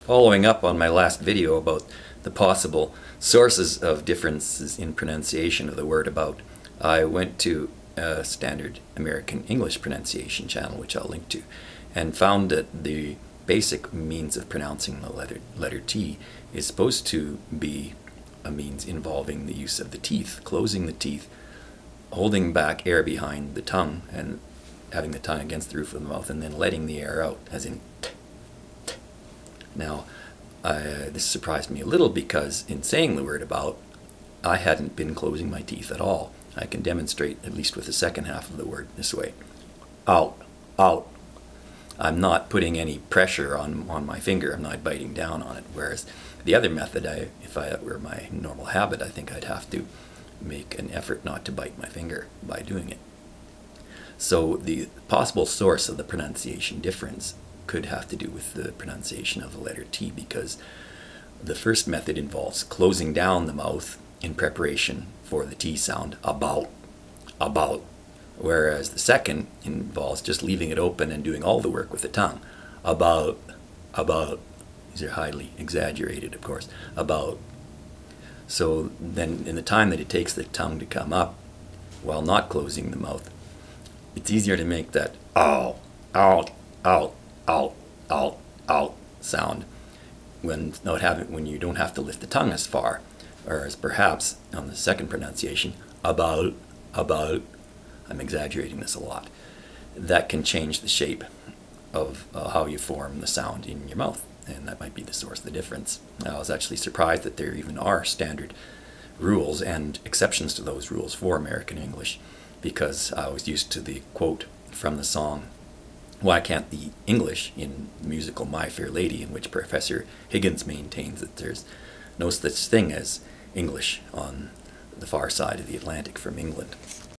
Following up on my last video about the possible sources of differences in pronunciation of the word about, I went to a standard American English pronunciation channel, which I'll link to, and found that the basic means of pronouncing the letter T is supposed to be a means involving the use of the teeth, closing the teeth, holding back air behind the tongue, and having the tongue against the roof of the mouth, and then letting the air out, as in t. Now, this surprised me a little because in saying the word about, I hadn't been closing my teeth at all. I can demonstrate, at least with the second half of the word, this way. Out, out. I'm not putting any pressure on my finger. I'm not biting down on it. Whereas the other method, if it were my normal habit, I think I'd have to make an effort not to bite my finger by doing it. So the possible source of the pronunciation difference could have to do with the pronunciation of the letter T, because the first method involves closing down the mouth in preparation for the T sound, about, whereas the second involves just leaving it open and doing all the work with the tongue, about. These are highly exaggerated, of course, about. So then in the time that it takes the tongue to come up while not closing the mouth, it's easier to make that ow, out, out, out, out, out sound when you don't have to lift the tongue as far, whereas perhaps on the second pronunciation, about, I'm exaggerating this a lot, that can change the shape of how you form the sound in your mouth, and that might be the source of the difference. I was actually surprised that there even are standard rules and exceptions to those rules for American English, because I was used to the quote from the song Why Can't the English in the musical My Fair Lady, in which Professor Higgins maintains that there's no such thing as English on the far side of the Atlantic from England.